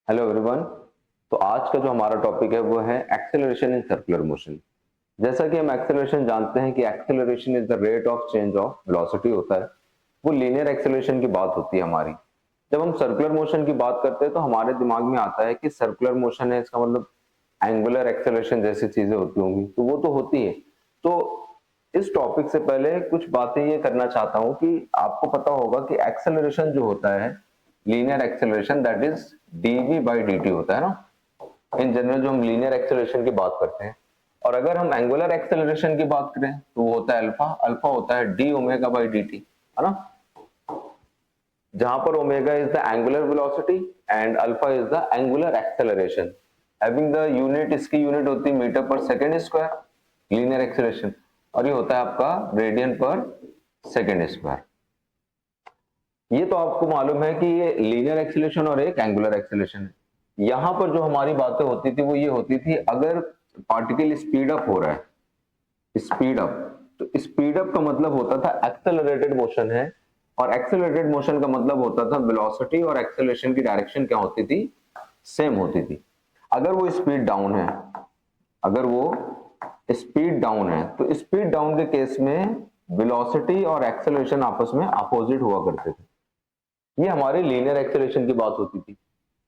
Hello everyone. तो आज का जो हमारा टॉपिक है वो है एक्सेलरेशन इन सर्कुलर मोशन। जैसा कि हम एक्सेलरेशन जानते हैं कि acceleration is the rate of change of velocity होता है। वो लीनियर एक्सेलरेशन की बात होती है हमारी। जब हम सर्कुलर मोशन की बात करते हैं तो हमारे दिमाग में आता है कि सर्कुलर मोशन है, इसका मतलब एंगुलर एक्सेलरेशन जैसी चीजें होती होंगी, तो वो तो होती है। तो इस टॉपिक से पहले कुछ बातें ये करना चाहता हूं कि आपको पता होगा कि एक्सेलरेशन जो होता है, linear acceleration, that is DV by D होता है ना। इन जनरल जो हम लीनियर एक्सेलरेशन की बात करते हैं, और अगर हम एंगुलर एक्सेलरेशन की बात करें तो वो होता है अल्फा। अल्फा होता है D omega by D T, है ना, जहां पर omega is the angular velocity and alpha is the angular acceleration. Having the unit, इसकी यूनिट होती है metre per second square linear acceleration, और ये होता है आपका रेडियन पर सेकेंड स्क्वायर। ये तो आपको मालूम है कि ये लीनियर एक्सेलरेशन और एक एंगुलर एक्सेलरेशन है। यहां पर जो हमारी बातें होती थी वो ये होती थी, अगर पार्टिकल स्पीड अप हो रहा है, स्पीड अप, तो स्पीड अप का मतलब होता था एक्सेलरेटेड मोशन है, और एक्सेलरेटेड मोशन का मतलब होता था वेलोसिटी और एक्सेलरेशन की डायरेक्शन क्या होती थी, सेम होती थी। अगर वो स्पीड डाउन है, अगर वो स्पीड डाउन है, तो स्पीड डाउन के केस में वेलोसिटी और एक्सेलरेशन आपस में अपोजिट हुआ करते थे। ये हमारी लीनियर एक्सेलरेशन की बात होती थी।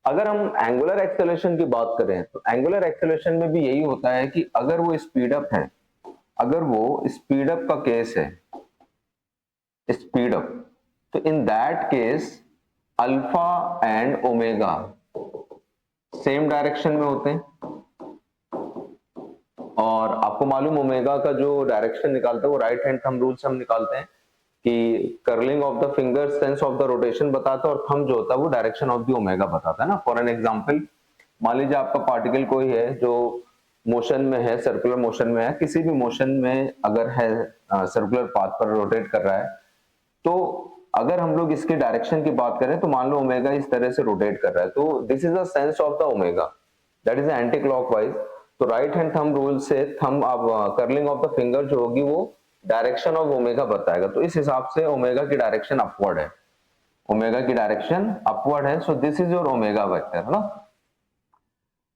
अगर हम एंगुलर एक्सेलरेशन की बात करें तो एंगुलर एक्सेलरेशन में भी यही होता है कि अगर वो स्पीड अप है, अगर वो स्पीड अप का केस है, स्पीड अप, तो in that case alpha and omega same direction में होते हैं। और आपको मालूम ओमेगा का जो डायरेक्शन निकालता है वो राइट हैंड थंब रूल से हम निकालते हैं कि curling of the finger sense of the rotation बताता है, और थंब जो होता है वो डायरेक्शन ऑफ द ओमेगा बताता है ना। फॉर एन एग्जांपल, मान लीजिए आपका पार्टिकल कोई है जो मोशन में है, सर्कुलर मोशन में है, किसी भी मोशन में अगर है, सर्कुलर पाथ पर रोटेट कर रहा है, तो अगर हम लोग इसके डायरेक्शन की बात करें तो मान लो ओमेगा इस तरह से रोटेट कर रहा है, तो this is the sense of the omega, that is anti clockwise. तो राइट हैंड थंब रूल से थंब आप कर्लिंग ऑफ द फिंगर जो होगी वो डायरेक्शन ऑफ ओमेगा बताएगा, तो इस हिसाब से ओमेगा की डायरेक्शन अपवर्ड है, ओमेगा की डायरेक्शन अपवर्ड है। So this is your omega vector, है ना।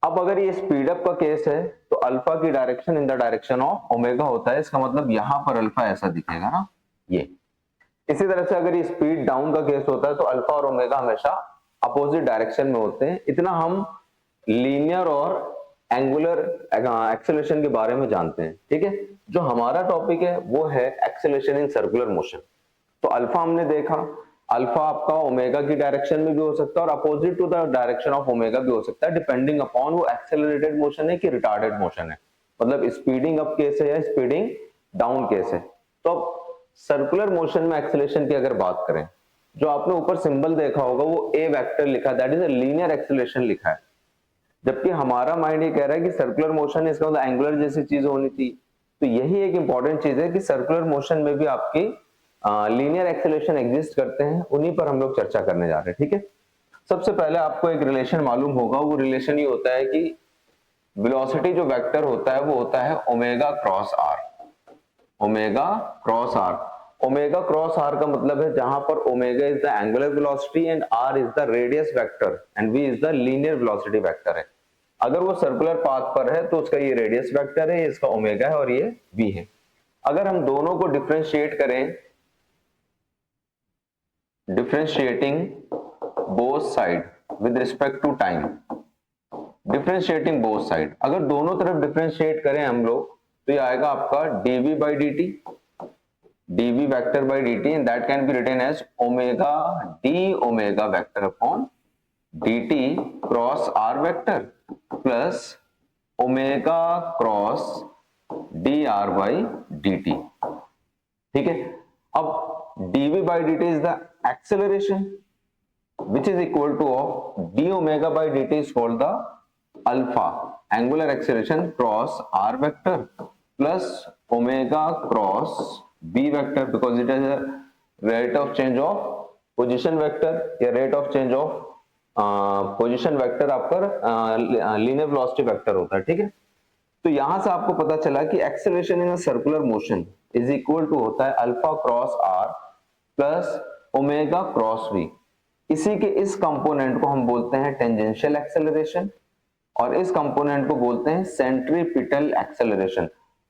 अब अगर ये स्पीड अप का केस है तो अल्फा की direction in the direction of omega होता है, इसका मतलब यहां पर अल्फा ऐसा दिखेगा ना, ये। इसी तरह से अगर ये स्पीड डाउन का केस होता है तो अल्फा और ओमेगा हमेशा अपोजिट डायरेक्शन में होते हैं। इतना हम लीनियर और एंगुलर एक्सेलरेशन के बारे में जानते हैं, ठीक है। जो हमारा टॉपिक है वो है एक्सेलरेशन इन सर्कुलर मोशन। तो अल्फा हमने देखा, अल्फा आपका ओमेगा की डायरेक्शन में भी हो सकता है और opposite to the direction of omega भी हो सकता है, डिपेंडिंग अपॉन वो एक्सेलरेटेड मोशन है कि रिटार्डेड मोशन है, मतलब स्पीडिंग अप केस है या स्पीडिंग डाउन केस है। तो अब सर्कुलर मोशन में एक्सेलरेशन की अगर बात करें, जो आपने ऊपर सिंबल देखा होगा वो ए वेक्टर लिखा है, that is a linear acceleration लिखा है। जबकि हमारा माइंड ये कह रहा है कि सर्कुलर मोशन है, इसका मतलब एंगुलर जैसी चीज होनी थी। तो यही एक इंपॉर्टेंट चीज है कि सर्कुलर मोशन में भी आपकी लीनियर एक्सेलरेशन एग्जिस्ट करते हैं, उन्हीं पर हम लोग चर्चा करने जा रहे हैं, ठीक है। सबसे पहले आपको एक रिलेशन मालूम होगा, वो रिलेशन ये होता है कि वेलोसिटी जो वेक्टर होता है वो होता है omega cross R. Omega cross R, omega cross R का मतलब है जहां पर omega is the angular velocity and R is the radius vector and V is the linear velocity vector है। अगर वो सर्कुलर पाथ पर है तो उसका ये रेडियस वेक्टर है, इसका ओमेगा है और ये वी है। अगर हम दोनों को डिफरेंशिएट करें, differentiating both side with respect to time, differentiating both side, अगर दोनों तरफ डिफरेंशिएट करें हम लोग तो ये आएगा आपका dv by dt, dv vector by dt, and that can be written as omega d omega vector upon dt cross r vector plus omega cross dr by dt, ठीक है। अब dv by dt is the acceleration which is equal to of d omega by dt is called the alpha angular acceleration cross r vector plus omega cross b vector, because it is a rate of change of position vector या rate of change of position vector आपका linear velocity vector होता है, ठीक है। तो यहां से आपको पता चला कि acceleration in circular motion is equal to होता है alpha cross R plus omega cross V. इसी के इस कंपोनेंट को हम बोलते हैं टेंजेंशियल एक्सेलरेशन और इस कंपोनेंट को बोलते हैं सेंट्रीपिटल एक्सेलरेशन।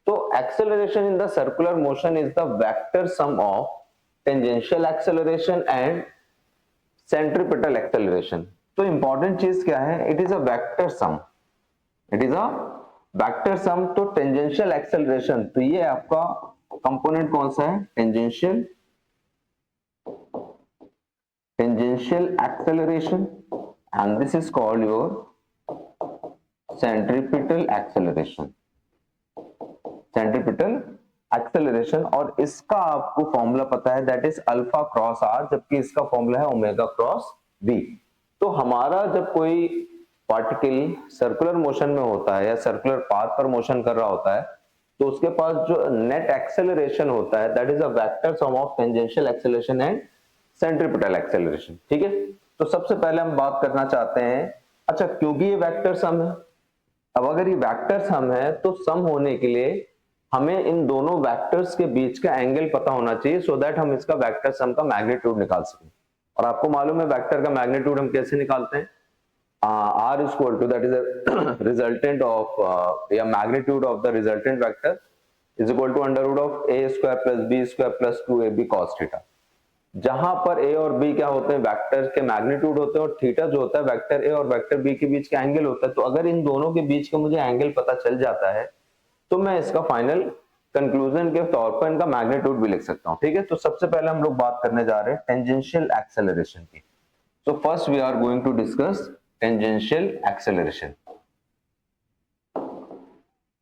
तो acceleration in the circular motion is the vector sum of tangential acceleration and centripetal acceleration. तो इंपॉर्टेंट चीज क्या है, it is a vector sum, it is a vector sum. तो टेंजेंशियल एक्सेलरेशन, तो ये आपका कंपोनेंट कौन सा है, tangential acceleration, and this is called your centripetal acceleration, centripetal acceleration। और इसका आपको फॉर्मूला पता है, that is alpha cross R, जबकि इसका फॉर्मूला है ओमेगा क्रॉस बी। तो हमारा जब कोई पार्टिकल सर्कुलर मोशन में होता है या सर्कुलर पाथ पर मोशन कर रहा होता है, तो उसके पास जो नेट एक्सेलरेशन होता है that is a vector sum of tangential acceleration and centripetal acceleration. ठीक है, तो सबसे पहले हम बात करना चाहते हैं, अच्छा क्योंकि ये वेक्टर सम है, अब अगर ये वेक्टर सम है तो सम होने के लिए हमें इन दोनों वेक्टर्स के बीच का एंगल पता होना चाहिए, सो दैट हम इसका वेक्टर सम का मैग्नीट्यूड निकाल सकें। और आपको मालूम है वेक्टर का मैग्नीट्यूड हम कैसे निकालते हैं, r is equal to, that is a resultant of या magnitude of the resultant vector is equal to under root of a square plus b square plus 2ab cos theta। जहां पर a और b क्या होते हैं, vector के magnitude होते हैं, और थीटा जो होता है वेक्टर a और वेक्टर b के बीच का एंगल होता है। तो अगर इन दोनों के बीच का मुझे एंगल पता चल जाता है तो मैं इसका फाइनल कंक्लूजन के तौर पर इनका मैग्नीट्यूड भी लिख सकता हूं। ठीक है, तो सबसे पहले हम लोग बात करने जा रहे हैं टेंजेंशियल एक्सेलरेशन की। So first we are going to discuss tangential acceleration.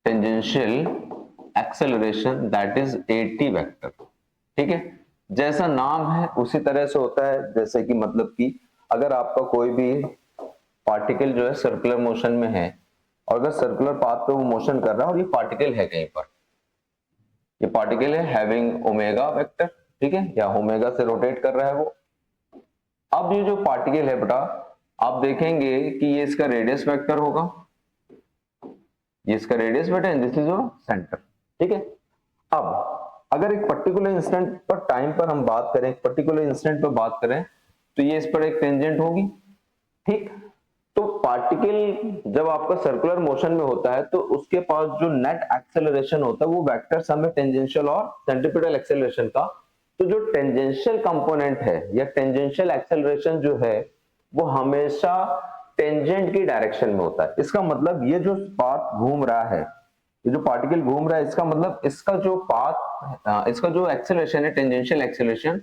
Tangential acceleration that is AT vector. ठीक है, जैसा नाम है उसी तरह से होता है, जैसे कि मतलब कि अगर आपका कोई भी पार्टिकल जो है सर्कुलर मोशन में है और अगर सर्कुलर पाथ पे वो मोशन कर रहा है और ये पार्टिकल है कहीं पर, ये पार्टिकल है हैविंग ओमेगा वेक्टर, ठीक है, या ओमेगा से रोटेट कर रहा है वो। अब ये जो पार्टिकल है बेटा, आप देखेंगे कि ये इसका रेडियस वेक्टर होगा, ये इसका radius vector and this is your centre. ठीक है, अब अगर एक पर्टिकुलर इंस्टेंट पर टाइम पर हम बात करें, एक पर्टिकुलर इंस्टेंट पर बात करें, तो ये इस पर एक टेंजेंट होगी। ठीक, तो पार्टिकल जब आपका सर्कुलर मोशन में होता है तो उसके पास जो नेट एक्सेलरेशन होता है वो वेक्टर सम है टेंजेंशियल और सेंट्रीपिटल एक्सेलरेशन का। तो जो टेंजेंशियल कंपोनेंट है या टेंजेंशियल एक्सेलरेशन जो है वो हमेशा टेंजेंट की डायरेक्शन में होता है। इसका मतलब ये जो पाथ घूम रहा है, ये जो पार्टिकल घूम रहा है, इसका मतलब इसका जो पाथ, इसका जो एक्सेलरेशन है टेंजेंशियल एक्सेलरेशन,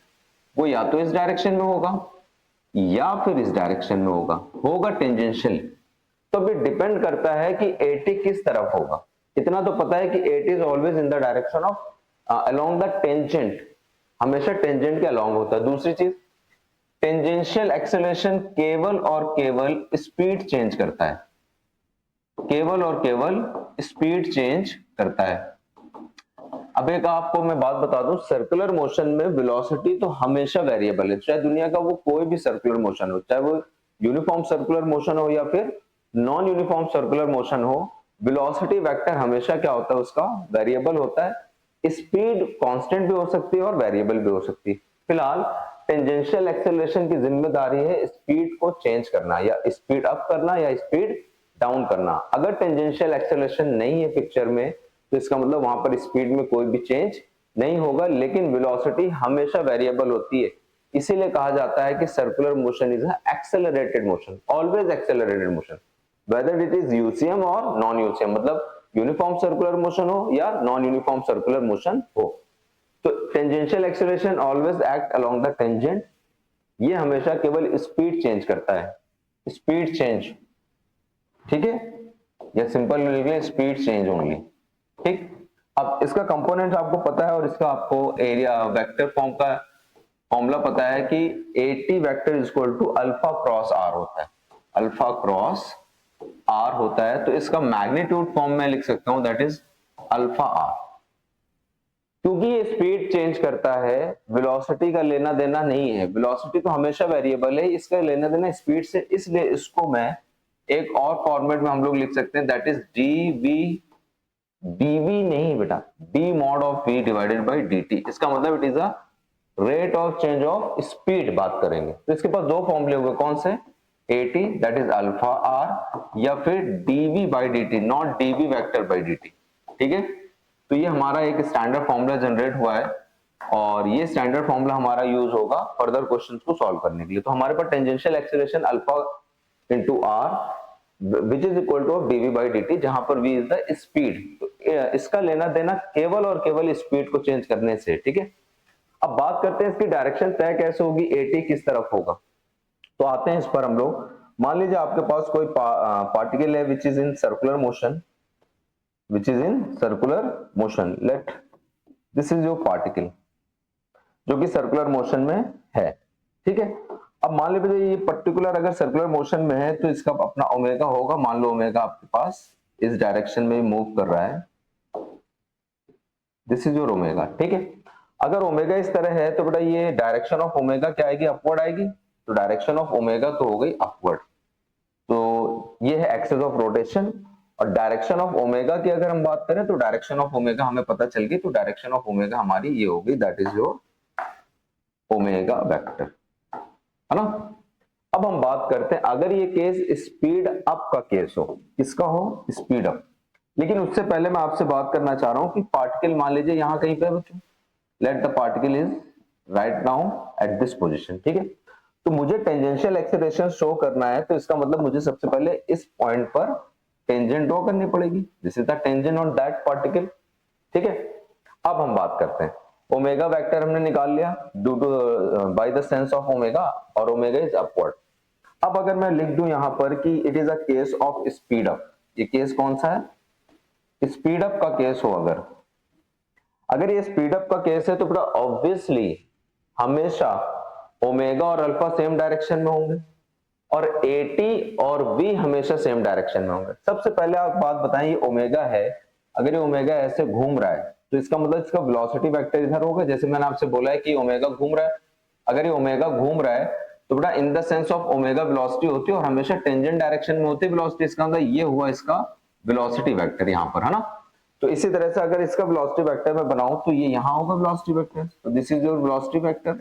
वो या तो इस डायरेक्शन में होगा या फिर इस डायरेक्शन में होगा टेंजेंशियल। तो भी डिपेंड करता है कि एटी किस तरफ होगा। इतना तो पता है कि eighty is always in the direction of along the tangent, हमेशा टेंजेंट के अलोंग होता है। दूसरी चीज, टेंजेंशियल एक्सेलरेशन केवल और केवल स्पीड चेंज करता है, केवल और केवल स्पीड चेंज करता है। अब एक आपको मैं बात बता दूं, सर्कुलर मोशन में वेलोसिटी तो हमेशा वेरिएबल है, चाहे दुनिया का वो कोई भी सर्कुलर मोशन हो, चाहे वो यूनिफॉर्म सर्कुलर मोशन हो या फिर नॉन यूनिफॉर्म सर्कुलर मोशन हो, वेलोसिटी वेक्टर हमेशा क्या होता है, उसका वेरिएबल होता है। स्पीड कांस्टेंट भी हो सकती है और वेरिएबल भी हो सकती है। फिलहाल टेंजेंशियल एक्सेलरेशन की जिम्मेदारी है स्पीड को चेंज करना, या स्पीड अप करना या स्पीड डाउन करना। अगर टेंजेंशियल एक्सेलरेशन नहीं है पिक्चर में तो इसका मतलब वहां पर स्पीड में कोई भी चेंज नहीं होगा, लेकिन वेलोसिटी हमेशा वेरिएबल होती है। इसीलिए कहा जाता है कि circular motion is accelerated motion, always accelerated motion, whether it is UCM और नॉन यूसीएम, मतलब यूनिफॉर्म सर्कुलर मोशन हो या नॉन यूनिफॉर्म सर्कुलर मोशन हो। तो tangential acceleration always act along the tangent, ये हमेशा केवल स्पीड चेंज करता है, स्पीड चेंज। ठीक है, या सिंपल लिख स्पीड चेंज ओनली। ठीक, अब इसका कंपोनेंट आपको पता है और इसका आपको एरिया वेक्टर फॉर्म का फॉर्मूला पता है कि AT vector is equal to alpha cross R होता है, अल्फा क्रॉस आर होता है। तो इसका मैग्नीट्यूड फॉर्म में लिख सकता हूं, दैट इज अल्फा आर। क्योंकि ये स्पीड चेंज करता है, वेलोसिटी का लेना देना नहीं है, वेलोसिटी तो हमेशा वेरिएबल है, इसका लेना देना स्पीड से, इसलिए इसको मैं एक और फॉर्मेट में हम लोग लिख सकते हैं, that is d v, d v नहीं बेटा, d mod of v divided by dt। इसका मतलब it is a rate of change of speed बात करेंगे तो इसके पास दो फॉर्मूले हुए, कौन से, AT that is alpha r या फिर dv by dt, not dv vector by dt, ठीक है। तो ये हमारा एक स्टैंडर्ड फॉर्मूला जनरेट हुआ है और ये स्टैंडर्ड फॉर्मूला हमारा यूज होगा फर्दर क्वेश्चंस को सॉल्व करने के लिए। तो हमारे पास tangential acceleration alpha into R which is equal to of dv by dt, जहां पर v इज द स्पीड। तो इसका लेना देना केवल और केवल स्पीड को चेंज करने से, ठीक है। अब बात करते हैं इसकी डायरेक्शन तय कैसे होगी, AT किस तरफ होगा। तो आते हैं इस पर हम लोग। मान लीजिए आपके पास कोई पार्टिकल है which is in circular motion, which is in circular motion, let this is your particle जो कि सर्कुलर मोशन में है, ठीक है। अब मान लीजिए ये पर्टिकुलर अगर सर्कुलर मोशन में है तो इसका अपना ओमेगा होगा, मान लो ओमेगा आपके पास इस डायरेक्शन में मूव कर रहा है, दिस इज योर ओमेगा, ठीक है। अगर ओमेगा इस तरह है तो बेटा ये डायरेक्शन ऑफ ओमेगा क्या आएगी, अपवर्ड आएगी। तो डायरेक्शन ऑफ ओमेगा तो हो गई अपवर्ड, तो ये है एक्सिस ऑफ रोटेशन। और डायरेक्शन ऑफ ओमेगा की अगर हम बात करें तो डायरेक्शन ऑफ ओमेगा हमें पता चल गई, तो डायरेक्शन ऑफ ओमेगा हमारी ये होगी, that is your omega vector, है ना। अब हम बात करते हैं अगर ये केस स्पीड अप का केस हो, किसका हो, स्पीड अप। लेकिन उससे पहले मैं आपसे बात करना चाह रहा हूं कि पार्टिकल मान लीजिए यहां कहीं पे बच्चों, let the particle is right now at this position, ठीक है। तो मुझे टेंजेंशियल एक्सीलरेशन शो करना है, तो इसका मतलब मुझे सबसे पहले इस पॉइंट पर टेंजेंट ड्रॉ करनी पड़ेगी, this is the tangent on that particle, ठीक है। अब हम बात करते हैं, ओमेगा वेक्टर हमने निकाल लिया due to by the sense of omega, और ओमेगा इज अपवर्ड। अब अगर मैं लिख दूं यहां पर कि it is a case of speed up, ये केस कौन सा है, स्पीड अप का केस हो, अगर ये स्पीड अप का केस है तो बेटा ऑब्वियसली हमेशा ओमेगा और अल्फा सेम डायरेक्शन में होंगे और AT और V हमेशा सेम डायरेक्शन में होंगे। सबसे पहले आप बात बताएं, ये ओमेगा है, अगर ये ओमेगा ऐसे घूम रहा है तो इसका मतलब इसका वेलोसिटी वेक्टर इधर होगा, जैसे मैंने आपसे बोला है कि ओमेगा घूम रहा है। अगर ये ओमेगा घूम रहा है तो बेटा in the sense of omega velocity होती है और हमेशा टेंजेंट डायरेक्शन में होती है वेलोसिटी, इसका मतलब ये हुआ इसका वेलोसिटी वेक्टर यहां पर, है ना। तो इसी तरह से अगर इसका वेलोसिटी वेक्टर मैं बनाऊं तो ये यहां होगा वेलोसिटी वेक्टर, तो this is your velocity vector,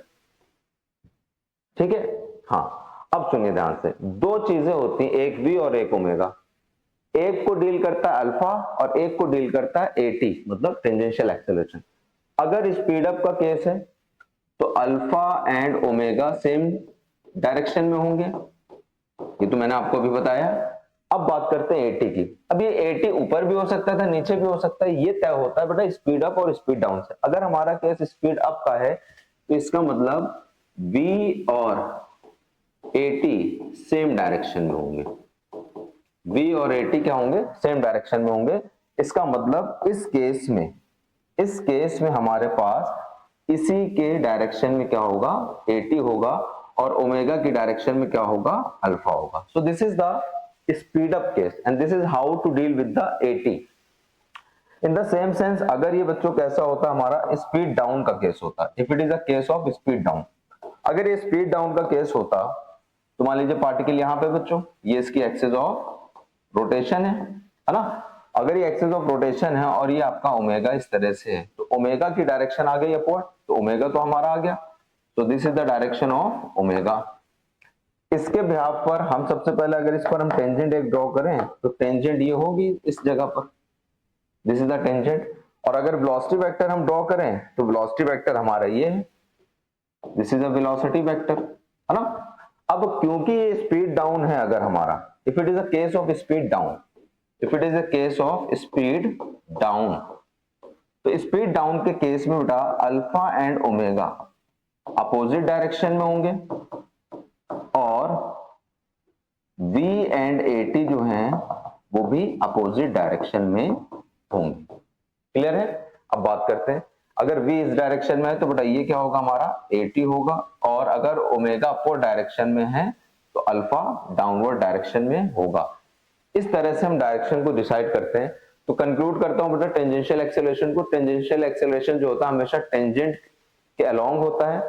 ठीक है। हाँ, अब सुनिए ध्यान से, दो चीजें होती हैं, एक V और एक ओमेगा, एक को डील करता है अल्फा और एक को डील करता है AT, मतलब टेंजेंशियल एक्सीलरेशन। अगर स्पीड अप का केस है तो alpha and omega same direction में होंगे, ये तो मैंने आपको अभी बताया। अब बात करते हैं AT की। अब ये AT ऊपर भी हो सकता था, नीचे भी हो सकता है, ये तय होता है बेटा स्पीड अप और स्पीड डाउन से। अगर हमारा केस स्पीड अप का है तो इसका मतलब V और AT सेम डायरेक्शन में होंगे, V और AT क्या होंगे, सेम डायरेक्शन में होंगे। इसका मतलब इस केस में हमारे पास इसी के डायरेक्शन में क्या होगा, AT होगा और ओमेगा की डायरेक्शन में क्या होगा, अल्फा होगा। So this is the speed up case and this is how to deal with the AT। In the same sense अगर ये बच्चों कैसा होता है, हमारा स्पीड डाउन का केस होता, if it is a case of speed down. अगर ये स्पीड डाउन का केस होता तो मान लीजिए पार्टिकल यहां पे बच्चों, ये इसकी एक्सिस ऑफ रोटेशन है ना। अगर ये एक्सिस ऑफ रोटेशन है और ये आपका ओमेगा इस तरह से है तो ओमेगा की डायरेक्शन आ गई अपवर्ड, तो ओमेगा तो हमारा आ गया, तो this is the direction of omega. इसके बिहाफ पर हम सबसे पहले अगर इस पर हम टेंजेंट एक ड्रॉ करें तो टेंजेंट ये होगी इस जगह पर, दिस इज द टेंजेंट। और अगर वेलोसिटी वेक्टर हम ड्रॉ करें तो वेलोसिटी वेक्टर हमारा ये है, this is a velocity vector, है ना। अब क्योंकि ये स्पीड डाउन है, अगर हमारा if it is a case of speed down, if it is a case of speed down, तो स्पीड डाउन के केस में बेटा alpha and omega opposite direction में होंगे और V एंड AT जो हैं वो भी अपोजिट डायरेक्शन में होंगे, क्लियर है। अब बात करते हैं, अगर V इस डायरेक्शन में है तो बेटा ये क्या होगा, हमारा AT होगा, और अगर ओमेगा अपवर्ड डायरेक्शन में है तो अल्फा डाउनवर्ड डायरेक्शन में होगा। इस तरह से हम डायरेक्शन को डिसाइड करते हैं। तो कंक्लूड करता हूं बेटा टेंजेंशियल एक्सेलरेशन को, टेंजेंशियल एक्सेलरेशन जो होता है हमेशा टेंजेंट के अलोंग होता है,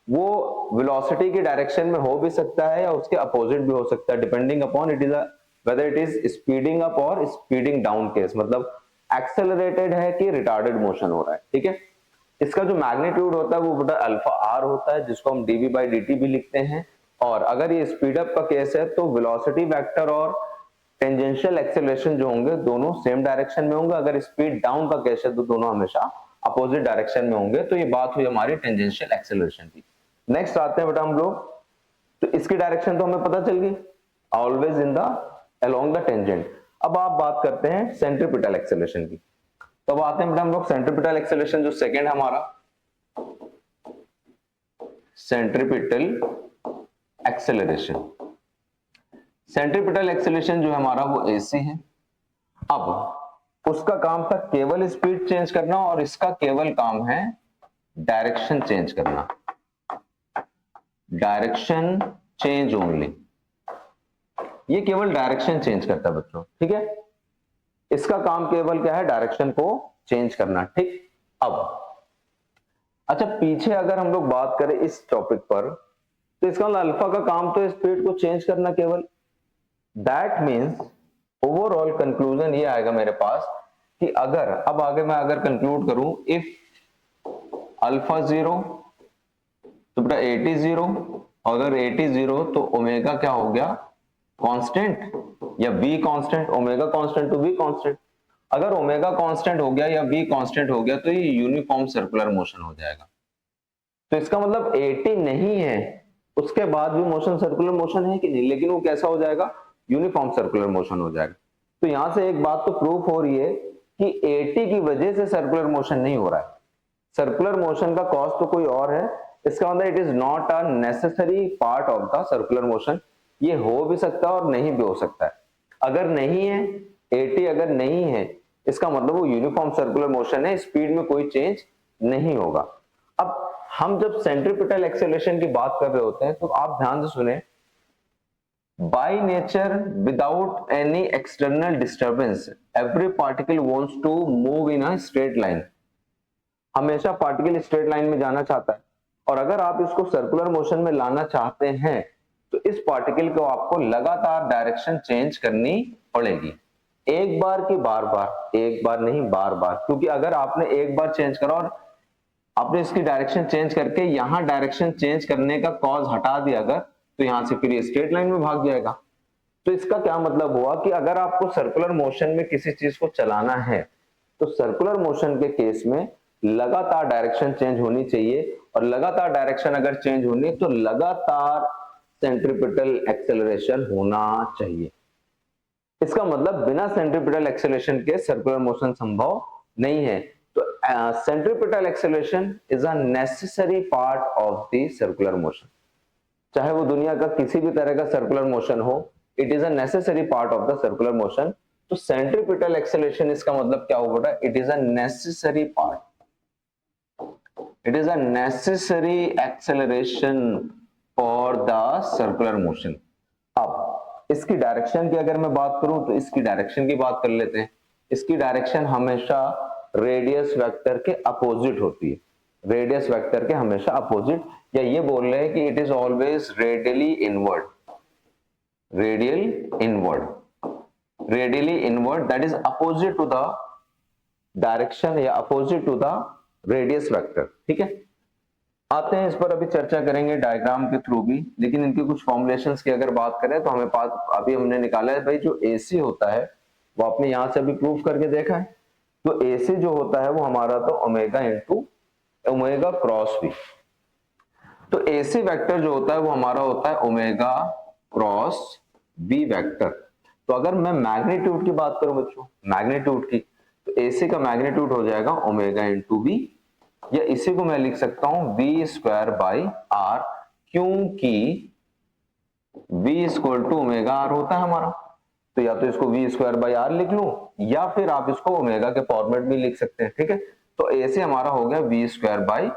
वो वेलोसिटी की डायरेक्शन में हो भी सकता है या उसके अपोजिट भी हो सकता है, depending upon it is whether it is speeding up और स्पीडिंग डाउन केस, मतलब एक्सेलरेटेड है कि रिटार्डेड मोशन हो रहा है, ठीक है। इसका जो मैग्नीट्यूड होता है वो बटा अल्फा आर होता है, जिसको हम डीवी बाई डी भी लिखते हैं। और अगर ये स्पीड अप का केस है तो वेलोसिटी वेक्टर और टेंजेंशियल एक्सेलरेशन जो होंगे दोनों सेम डायरेक्शन में होंगे। अगर स्पीड डाउन का केस है तो दोनों हमेशा अपोजिट डायरेक्शन में होंगे। तो ये बात हुई हमारी टेंजेंशियल एक्सेलरेशन की। नेक्स्ट आते हैं बेटा हम लोग, तो इसकी डायरेक्शन तो हमें पता चल गई, always in the along the tangent. अब आप बात करते हैं सेंट्रीपिटल एक्सेलरेशन की। तो अब आते हैं बेटा हम लोग सेंट्रीपिटल एक्सेलरेशन जो सेकंड हमारा, सेंट्रीपिटल एक्सेलरेशन। सेंट्रीपिटल एक्सेलरेशन जो है हमारा वो AC है। अब उसका काम था केवल स्पीड चेंज करना और इसका केवल काम है डायरेक्शन चेंज करना, डायरेक्शन चेंज ओनली। ये केवल डायरेक्शन चेंज करता है बच्चों, ठीक है। इसका काम केवल क्या है, डायरेक्शन को चेंज करना, ठीक। अब अच्छा पीछे अगर हम लोग बात करें इस टॉपिक पर तो इसका मतलब अल्फा का काम तो स्पीड को चेंज करना केवल। दैट मीन्स ओवरऑल कंक्लूजन ये आएगा मेरे पास कि अगर अब आगे मैं अगर कंक्लूड करूं, इफ अल्फा 0 तो बेटा 80 0, अगर 80 0 तो ओमेगा क्या हो गया, कांस्टेंट या v constant, omega constant to v constant. अगर ओमेगा कांस्टेंट हो गया या v कांस्टेंट हो गया तो ये यूनिफॉर्म सर्कुलर मोशन हो जाएगा। तो इसका मतलब 80 नहीं है उसके बाद भी मोशन सर्कुलर मोशन है कि नहीं, लेकिन वो कैसा हो जाएगा, यूनिफॉर्म सर्कुलर मोशन हो जाएगा। तो यहां से एक बात तो प्रूफ हो रही है कि 80 की वजह से सर्कुलर मोशन नहीं हो रहा है। सर्कुलर मोशन का कॉज तो कोई और है, इसका मतलब it is not a necessary part of the circular motion. ये हो भी सकता है और नहीं भी हो सकता है। अगर नहीं है 80, अगर नहीं है इसका मतलब वो यूनिफॉर्म सर्कुलर मोशन है, स्पीड में कोई चेंज नहीं होगा। अब हम जब सेंट्रीपिटल एक्सेलरेशन की बात कर रहे होते हैं तो आप ध्यान से सुने, by nature without any external disturbance every particle wants to move in a straight line. हमेशा पार्टिकल स्ट्रेट लाइन में जाना चाहता है, और अगर आप इसको सर्कुलर मोशन में लाना चाहते हैं तो इस पार्टिकल को आपको लगातार डायरेक्शन चेंज करनी पड़ेगी, एक बार की बार बार, एक बार नहीं बार बार। क्योंकि अगर आपने एक बार चेंज करा और आपने इसकी डायरेक्शन चेंज करके यहां डायरेक्शन चेंज करने का कॉज हटा दिया अगर, तो यहां से फिर ये स्ट्रेट लाइन में भाग जाएगा। तो इसका क्या मतलब हुआ कि अगर आपको सर्कुलर मोशन में किसी चीज को चलाना है तो सर्कुलर मोशन के केस में लगातार डायरेक्शन चेंज होनी चाहिए, और लगातार डायरेक्शन अगर चेंज होनी है तो लगातार सेंट्रीपिटल एक्सेलरेशन होना चाहिए। इसका मतलब बिना सेंट्रीपिटल एक्सेलरेशन के सर्कुलर मोशन संभव नहीं है। तो centripetal acceleration is a necessary part of the circular motion. चाहे वो दुनिया का किसी भी तरह का सर्कुलर मोशन हो, it is a necessary part of the circular motion. तो सेंट्रीपिटल एक्सेलरेशन इसका मतलब क्या होगा, it is a necessary part, it is a necessary acceleration for the circular motion। अब इसकी डायरेक्शन की अगर मैं बात करूं तो इसकी डायरेक्शन की बात कर लेते हैं। इसकी डायरेक्शन हमेशा रेडियस वेक्टर के अपोजिट होती है, रेडियस वेक्टर के हमेशा अपोजिट, या ये बोल रहे हैं कि it is always radially inward, radial inward, radially inward that is opposite to the direction या opposite to the radius vector, ठीक है। आते हैं इस पर अभी चर्चा करेंगे डायग्राम के थ्रू भी, लेकिन इनकी कुछ फॉर्मुलेशंस की अगर बात करें तो हमें पास अभी हमने निकाला है भाई जो AC होता है वो आपने यहां से अभी प्रूव करके देखा है। तो AC जो होता है वो हमारा तो omega into omega cross V। तो AC वेक्टर जो होता है वो हमारा होता है ओमेगा क्रॉस V वेक्टर। तो अगर मैं मैग्नीट्यूड की बात करूं बच्चों, मैग्नीट्यूड की, तो AC का मैग्नीट्यूड हो जाएगा ओमेगा इंटू V, या इसी को मैं लिख सकता हूं V स्क्वायर बाई R, क्योंकि V equal to omega R होता है हमारा। तो या तो इसको V स्क्वायर बाई R लिख लूं या फिर आप इसको ओमेगा के फॉर्मेट में लिख सकते हैं, ठीक है। तो AC हमारा हो गया V स्क्वायर बाई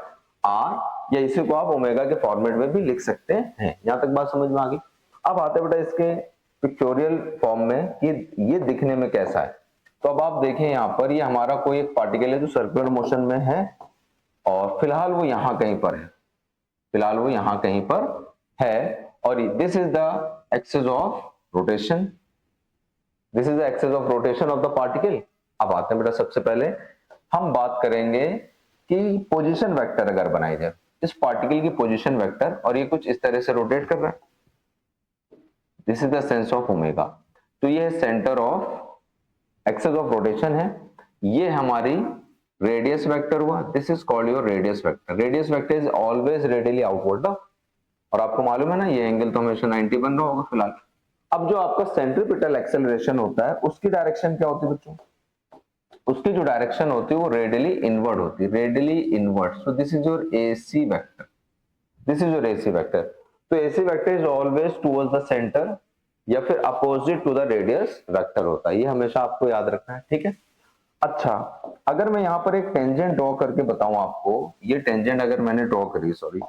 R, या इसी को आप ओमेगा के फॉर्मेट में भी लिख सकते हैं। यहां तक बात समझ में आ गई। अब आते बेटा इसके पिक्चोरियल फॉर्म में कि ये दिखने में कैसा है। तो अब आप देखें यहाँ पर, ये हमारा कोई एक पार्टिकल है जो सर्कुलर मोशन में है और फिलहाल वो यहां कहीं पर है, फिलहाल वो यहां कहीं पर है, और this is the axis of rotation, this is the axis of rotation of the particle. अब आते हैं बेटा सबसे पहले हम बात करेंगे कि पोजीशन वेक्टर अगर बनाई जाए, इस पार्टिकल की पोजीशन वेक्टर, और ये कुछ इस तरह से रोटेट कर रहा है, this is the sense of omega. तो ये centre of axis of rotation है, ये हमारी रेडियस वेक्टर हुआ, this is called your radius vector. Radius vector is always radially outward, और आपको मालूम है ना ये एंगल तो हमेशा 90 बन रहा होगा फिलहाल। अब जो आपका सेंट्रीपिटल एक्सेलरेशन होता है उसकी डायरेक्शन क्या होती है बच्चों? उसकी जो डायरेक्शन होती है वो रेडियली इनवर्ड होती है, radially inward. So this is your AC vector, this is your AC vector. तो AC vector is always towards the centre या फिर opposite to the radius vector होता है, ये हमेशा आपको याद रखना है, ठीक है। अच्छा, अगर मैं यहाँ पर एक टेंजेंट ड्रॉ करके बताऊं आपको, ये टेंजेंट अगर मैंने ड्रॉ करी, सॉरी,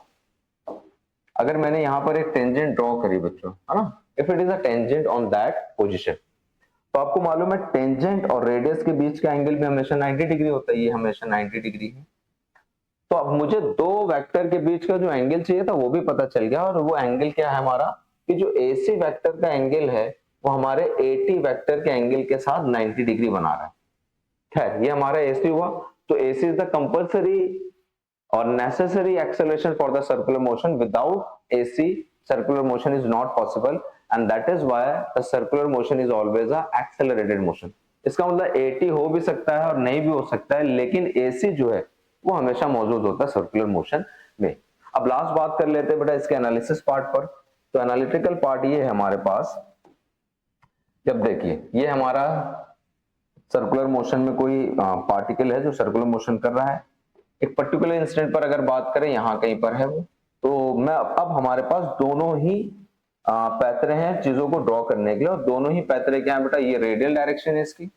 अगर मैंने यहाँ पर एक टेंजेंट ड्रॉ करी बच्चों, है ना, if it is a tangent on that position, तो आपको मालूम है टेंजेंट और रेडियस के बीच का एंगल भी हमेशा 90 डिग्री होता है, ये हमेशा 90 डिग्री है। तो अब मुझे दो वेक्टर के बीच का जो एंगल चाहिए था वो भी पता चल गया, और वो एंगल क्या है हमारा, कि जो एसी वेक्टर का एंगल है वो हमारे एटी वेक्टर के एंगल के साथ 90 डिग्री बना रहा है। खैर, ये हमारा एसी हुआ। तो AC is the compulsory or necessary acceleration for the circular motion. Without AC, circular motion is not possible, and that is why the circular motion is always a accelerated motion. इसका मतलब AT हो भी सकता है और नहीं भी हो सकता है, लेकिन AC जो है वो हमेशा मौजूद होता है सर्कुलर मोशन में। अब लास्ट बात कर लेते हैं बेटा इसके एनालिसिस पार्ट पर। तो एनालिटिकल पार्ट ये है हमारे पास, जब देखिए ये हमारा सर्कुलर मोशन में कोई पार्टिकल है जो सर्कुलर मोशन कर रहा है, एक पर्टिकुलर इंस्टेंट पर अगर बात करें यहाँ कहीं पर है वो, तो मैं अब हमारे पास दोनों ही पैतरे हैं चीजों को ड्रॉ करने के लिए, और दोनों ही पैतरे क्या है बेटा, ये रेडियल डायरेक्शन है इसकी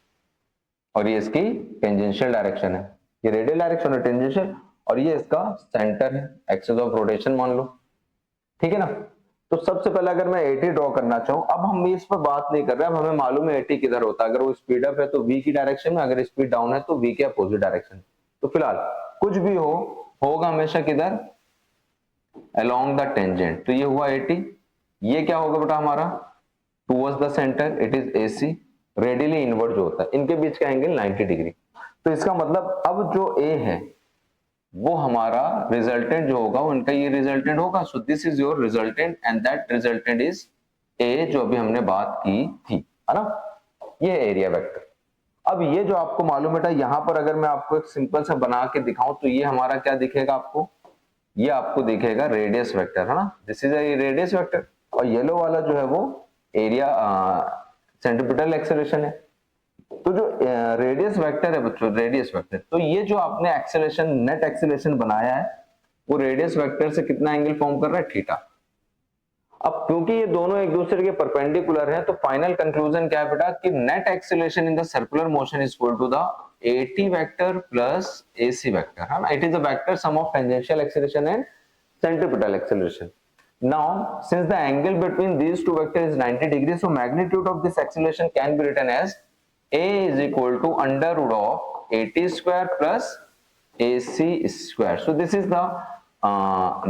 और ये इसकी टेंजेंशियल डायरेक्शन है, ये रेडियल डायरेक्शन और टेंजेंशियल, और ये इसका सेंटर है, एक्सिस ऑफ रोटेशन मान लो, ठीक है ना। तो सबसे पहले अगर मैं एटी ड्रॉ करना चाहूं, अब हम इस पर बात नहीं कर रहे, अब हमें मालूम है एटी किधर होता है, अगर वो स्पीड अप है तो वी की डायरेक्शन में, अगर स्पीड डाउन है तो वी के अपोजिट डायरेक्शन। तो फिलहाल कुछ भी होगा हमेशा किधर, अलोंग द टेंजेंट। तो ये हुआ 80, ये क्या होगा बेटा हमारा, towards the centre, it is AC, radially inward जो होता है, इनके बीच का एंगल 90 डिग्री। तो इसका मतलब अब जो ए है वो हमारा रिजल्टेंट जो होगा उनका ये रिजल्टेंट होगा। So this is your resultant and that resultant is a, जो अभी हमने बात की थी, है ना, ये एरिया वेक्टर। अब ये जो आपको मालूम है, यहाँ पर अगर मैं आपको एक सिंपल सा बना के दिखाऊं तो ये हमारा क्या दिखेगा आपको, ये आपको दिखेगा रेडियस वेक्टर, है ना, this is a radius vector, और येलो वाला जो है वो एरिया सेंट्रीपिटल एक्सेलरेशन है। तो जो रेडियस वेक्टर है बच्चों, रेडियस वेक्टर, तो ये जो आपने एक्सेलरेशन, नेट एक्सेलरेशन बनाया है वो रेडियस वेक्टर से कितना एंगल फॉर्म कर रहा है, थीटा। अब क्योंकि ये दोनों एक दूसरे के परपेंडिकुलर हैं, तो फाइनल कंक्लूजन क्या है बेटा, कि net acceleration in the circular motion is equal to the AT vector plus AC vector, है ना, it is the vector sum of tangential acceleration and centripetal acceleration. Now, since the angle between these two vectors is 90 degrees, so magnitude of this acceleration can be written as A is equal to under root of AT square plus AC square. So this is the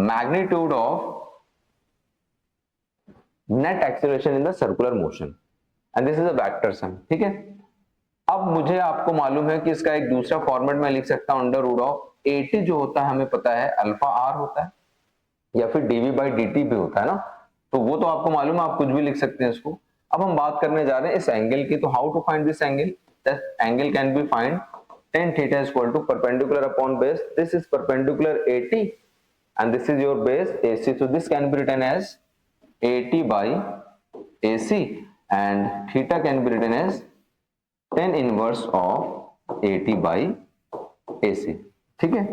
magnitude of net acceleration in the circular motion, and this is a vector sum, ठीक है। अब मुझे आपको मालूम है कि इसका एक दूसरा फॉर्मेट में लिख सकता हूं, अंडर रूट ऑफ AT जो होता है हमें पता है अल्फा r होता है, या फिर dv by dt भी होता है ना, तो वो तो आपको मालूम है, आप कुछ भी लिख सकते हैं इसको। अब हम बात करने जा रहे हैं इस एंगल की, तो how to find this angle, this angle can be find tan theta is equal to perpendicular upon base, this is perpendicular AT and this is your base AC, so this can be written as AT by AC and theta can be written as tan inverse of AT by AC, ठीक है।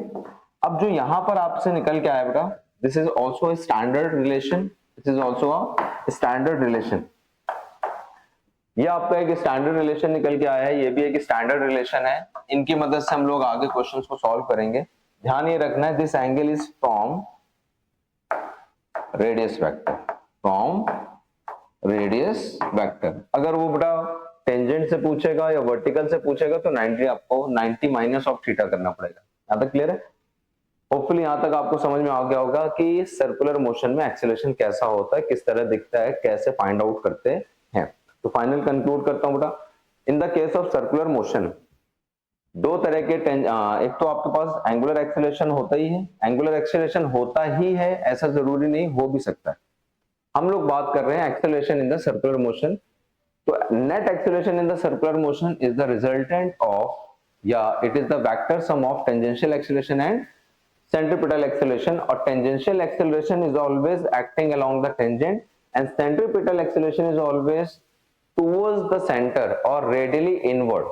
अब जो यहां पर आपसे निकल के आया बेटा, this is also a standard relation, this is also a standard relation, ये आपका एक स्टैंडर्ड रिलेशन निकल के आया है, ये भी एक स्टैंडर्ड रिलेशन है, इनकी मदद से हम लोग आगे क्वेश्चंस को सॉल्व करेंगे। ध्यान ये रखना है, this angle is from radius vector, from radius vector. अगर वो बेटा टेंजेंट से पूछेगा या वर्टिकल से पूछेगा तो 90 आपको 90 माइनस ऑफ थीटा करना पड़ेगा। यहाँ तक क्लियर है? होपफुली यहाँ तक आपको समझ में आ गया होगा कि सर्कुलर मोशन में एक्सेलरेशन कैसा होता है, किस तरह दिखता है, कैसे फाइंड आउट करते हैं। तो फाइनल कंक्लूड करता हूं बेटा, in the case of circular motion दो तरह के एक तो आपके पास एंगुलर एक्सेलरेशन होता ही है, एंगुलर एक्सेलरेशन होता ही है ऐसा जरूरी नहीं, हो भी सकता है। हम लोग बात कर रहे हैं acceleration in the circular motion. तो net acceleration in the circular motion is the resultant of, या it is the vector sum of tangential acceleration and centripetal acceleration, or tangential acceleration is always acting along the tangent and centripetal acceleration is always towards the center or radially inward,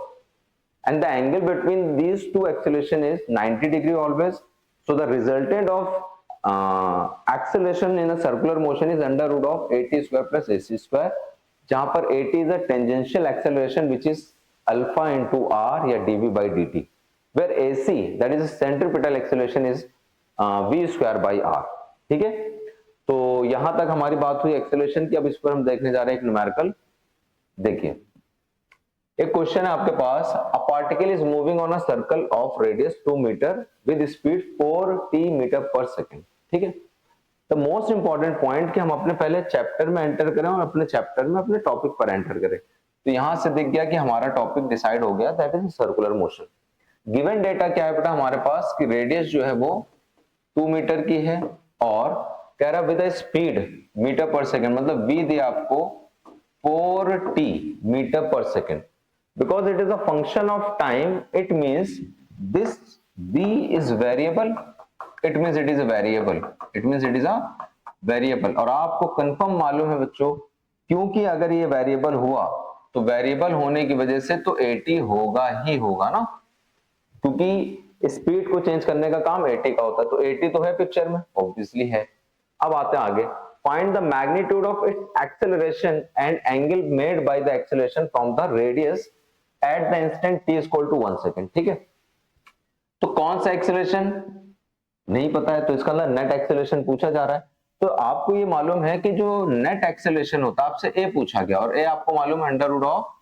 and the angle between these two acceleration is 90 degree always. So the resultant of acceleration in a circular motion is under root of at square plus ac square, जहां पर at is a tangential acceleration which is alpha into r या dv by dt, where ac that is centripetal acceleration is v square by r। ठीक है, तो यहां तक हमारी बात हुई एक्सेलरेशन की। अब इस पर हम देखने जा रहे हैं एक न्यूमेरिकल। देखिए, एक क्वेश्चन है आपके पास, a particle is moving on a circle of radius 2 metre with speed 4t metre per second. ठीक है, द मोस्ट इंपॉर्टेंट पॉइंट कि हम अपने पहले चैप्टर में एंटर करें और अपने चैप्टर में अपने टॉपिक पर एंटर करें। तो यहां से दिख गया कि हमारा टॉपिक डिसाइड हो गया, that is circular motion. Given data क्या है बेटा हमारे पास कि रेडियस जो है वो 2 मीटर की है और कह रहा with speed metre per second, मतलब v दिया आपको 4t metre per second. Because it is a function of time, it means this v is variable, it means it is a variable, it means it is a variable। और आपको confirm मालूम है बच्चों, क्योंकि अगर ये वेरिएबल हुआ तो वेरिएबल होने की वजह से तो at होगा ही होगा ना, क्योंकि स्पीड को चेंज करने का काम at का होता है, तो at तो है पिक्चर में, ऑब्वियसली है। अब आते हैं आगे, find the magnitude of its acceleration and angle made by the acceleration from the radius at the instant t is equal to 1 second। ठीक है, तो कौन सा एक्सेलरेशन नहीं पता है, तो इसका नेट एक्सेलरेशन पूछा जा रहा है। तो आपको ये मालूम है कि जो नेट एक्सेलरेशन होता है आपसे ए पूछा गया, और ए आपको मालूम है under root of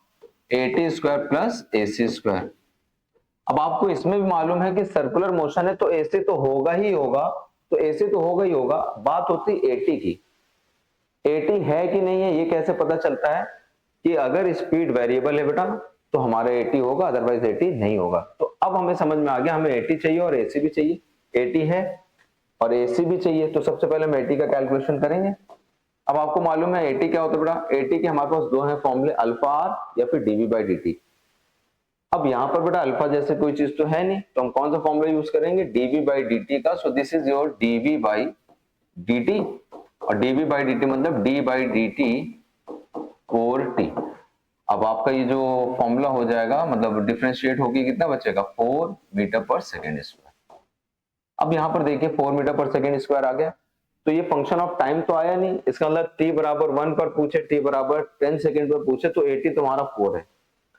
at square plus ac square. अब आपको इसमें भी मालूम है कि सर्कुलर मोशन है तो ac तो होगा ही होगा, तो ac तो होगा ही होगा। बात होती at की, at है कि नहीं है ये कैसे पता चलता है कि अगर स्पीड वेरिएबल है बेटा तो हमारा at होगा, अदरवाइज at नहीं होगा। तो अब हमें समझ में आ गया, हमें at चाहिए और ac भी चाहिए, at है और ac भी चाहिए। तो सबसे पहले हम at का कैलकुलेशन करेंगे। अब आपको मालूम है at क्या होता है बेटा, at के हमारे पास दो हैं फॉर्मूले, अल्फा r या फिर dv by dt। अब यहाँ पर बेटा अल्फा जैसे कोई चीज तो है नहीं, तो हम कौन सा फॉर्मूला यूज करेंगे, dv by dt का। सो this is your dv by dt, और dv by dt मतलब d by dt 4t। अब आपका ये जो फॉर्मूला हो जाएगा, मतलब डिफरेंशिएट होगी, कितना बचेगा 4 मीटर पर सेकेंड स्क्वायर। अब यहाँ पर देखिए 4 मीटर पर सेकेंड स्क्वायर आ गया, तो ये फंक्शन ऑफ टाइम तो आया नहीं, इसका मतलब t बराबर 1 पर पूछे, t बराबर 10 सेकेंड पर पूछे, तो 80 तुम्हारा 4 है।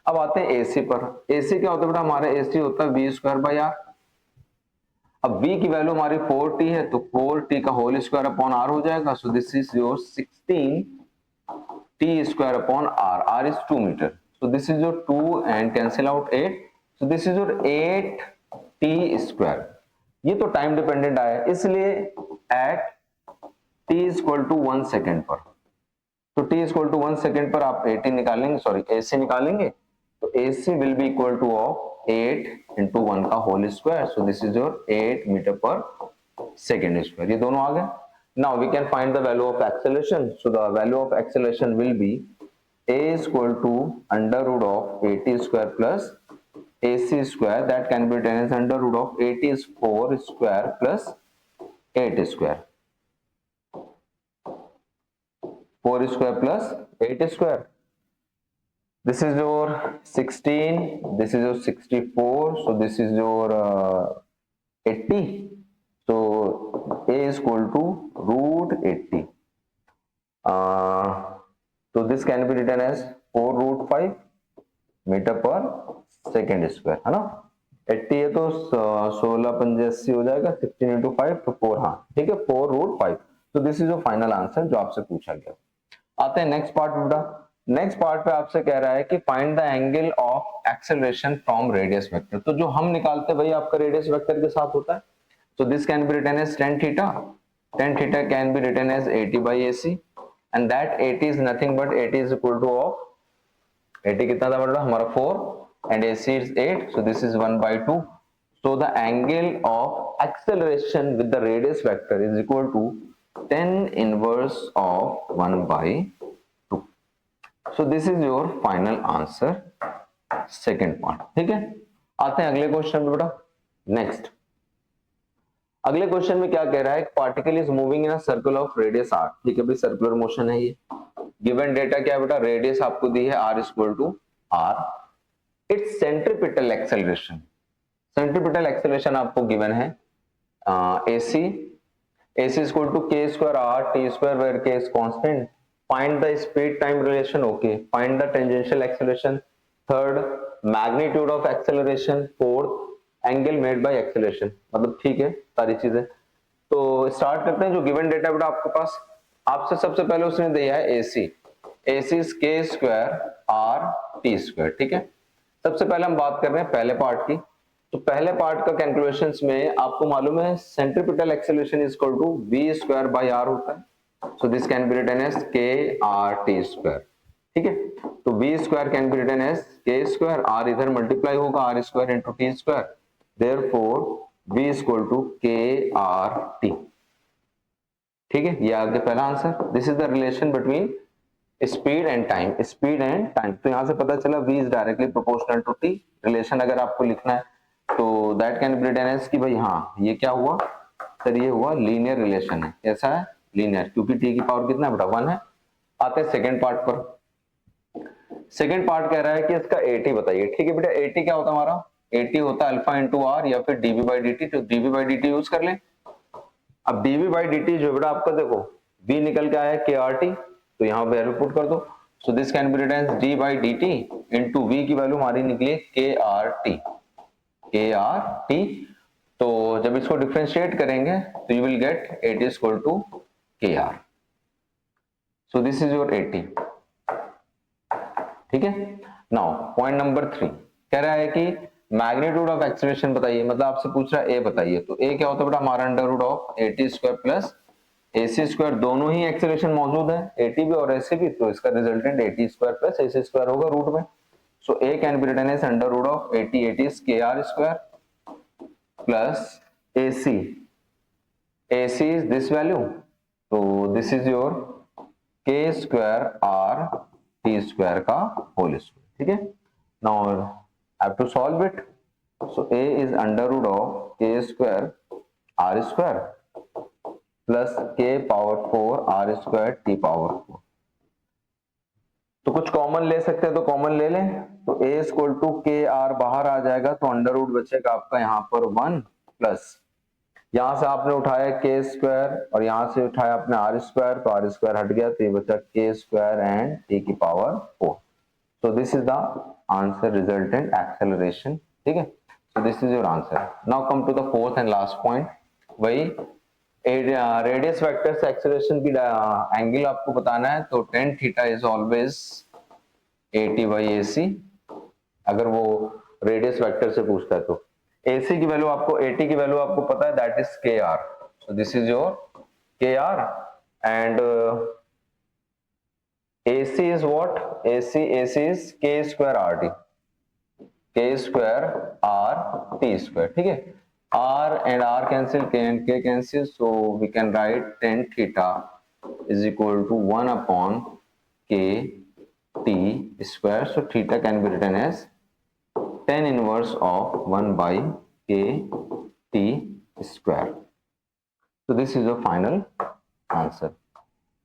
अब आते हैं AC पर। AC क्या होता है बेटा, हमारा AC होता है v स्क्वायर बाई r। अब v की वैल्यू हमारी 4t है, तो 4t का होल स्क्वायर अपॉन r हो जाएगा। सो this is your 16 t square upon r is 2 meter, so this is your 2 and cancel out 8, so this is your 8 t square। ये तो टाइम डिपेंडेंट आया, इसलिए at t is equal to 1 second पर, तो t is equal to 1 second पर आप 80 निकालेंगे, sorry AC निकालेंगे, तो AC will be equal to of 8 into 1 का whole square. So this is your 8 metre per second square. ये दोनों आ गए। Now we can find the value of acceleration. So the value of acceleration will be a is equal to under root of at square plus ac square, that can be written as under root of at is 4 square plus 8 square, 4 square plus 8 square। This is your 16, this is your 64, so this is your 80, so a is equal to root 80, so this can be written as 4 root 5 metre per second square, है ना। 80 है तो 16 पंजे 80 हो जाएगा, 16 into 5 तो 4, हाँ ठीक है, 4 root 5। तो this is your final answer जो आपसे पूछा गया। आते हैं नेक्स्ट पार्ट बेटा। नेक्स्ट पार्ट पे आपसे कह रहा है कि find the angle of acceleration from radius vector. तो जो हम निकालते हैं भाई आपका रेडियस वेक्टर के साथ होता है। So this can be written as tan theta. Tan theta can be written as 80 by AC, and that 80 is nothing but 80 is equal to of 80 कितना था बेटा हमारा 4, and AC is 8, so this is 1 by 2. So the angle of acceleration with the radius vector is equal to tan inverse of 1 by 2. So this is your final answer, second part. ठीक है, आते हैं अगले question पे बेटा. Next, अगले question में क्या कह रहा है, particle is moving in a circle of radius r. ठीक है भाई, सर्कुलर मोशन है ये. गिवन डेटा क्या है बेटा, रेडियस आपको दी है r equal to r. It's centripetal acceleration, centripetal acceleration आपको गिवन है AC is equal to k square r t square where k is constant. Find the speed time relation. Okay, find the tangential acceleration. Third, magnitude of acceleration. Fourth, angle made by acceleration. मतलब ठीक है सारी चीजें. तो start करते हैं. जो given data बेटा आपके पास, आपसे सबसे पहले उसने दिया है AC is k square r t square. ठीक है, सबसे पहले हम बात कर रहे हैं पहले पार्ट की. तो पहले पार्ट का कैलकुलेशंस में आपको मालूम है centripetal acceleration is equal to v square by r होता है. So this can be written as k r t square. ठीक है, तो v स्क्वायर can be written as k square, r इधर मल्टीप्लाई होगा r स्क्वायर इनटू t स्क्वायर. Therefore v is equal to k r t. ठीक है, ये आपका पहला answer. This is the relation between speed and time, speed and time. तो यहां से पता चला v is directly proportional to t. Relation अगर आपको लिखना है तो that can be written as कि भाई हाँ ये क्या हुआ सर, ये हुआ लीनियर रिलेशन है. ऐसा है लीनियर, क्योंकि t की पावर कितना बेटा 1 है. आते हैं सेकंड पार्ट पर. सेकंड पार्ट कह रहा है कि इसका AT बताइए. ठीक है बेटा, AT क्या होता है हमारा, AT होता है अल्फा इंटू आर या फिर dv बाई dt. तो dv बाई dt यूज कर लें. अब dv बाई dt जो बेटा आपका देखो v निकल के आया kRt, तो यहाँ वैल्यू पुट कर दो. So this can be written as d by dt into v की वैल्यू हमारी निकली kRt. kRt. तो जब इसको डिफरेंशिएट करेंगे तो you will get AT is equal to kr. So this is your AT. ठीक है, नाउ पॉइंट नंबर 3 कह रहा है कि मैग्नीट्यूड ऑफ एक्सेलरेशन बताइए. मतलब आपसे पूछ रहा है A बताइए. तो A क्या होता है बेटा हमारा under root of AT square plus AC square. दोनों ही एक्सेलरेशन मौजूद है, AT भी और AC भी, तो इसका resultant AT square plus AC square होगा रूट में. So A can be written as under root of AT. AT is kr square plus AC. AC is this value. So this is your k square r t square का whole square. ठीक है. Now I have to solve it. So A is under root of k square r square plus k power 4 r square t power 4. तो कुछ common ले सकते हैं तो common ले लें. तो a इक्वल टू के आर बाहर आ जाएगा, तो अंडर रूट बचेगा आपका यहाँ पर 1 प्लस यहाँ से आपने उठाया के स्क्वायर और यहाँ से उठाया आपने आर स्क्वायर, तो आर स्क्वायर हट गया तो ये बचा के स्क्वायर एंड टी की power 4. So this is the answer resultant acceleration. ठीक है, so this is your answer. Now come to the fourth and last point. वही रेडियस वेक्टर से एक्सेलरेशन की एंगल आपको बताना है. तो tan theta is always AT by AC. अगर वो रेडियस वेक्टर से पूछता है तो AC की वैल्यू आपको, AT की वैल्यू आपको पता है, that is KR. So this is your KR and AC is what? AC is k square RT, k square RT square. ठीक है, R and R cancel, K and K cancel, so we can write tan theta is equal to 1 upon K T square. So theta can be written as tan inverse of 1 by K T square. So this is the final answer.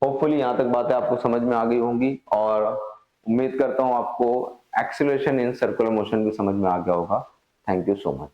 Hopefully यहाँ तक बातें आपको समझ में आ गई होंगी और उम्मीद करता हूँ आपको एक्सीलरेशन इन सर्कुलर मोशन भी समझ में आ गया होगा. Thank you so much.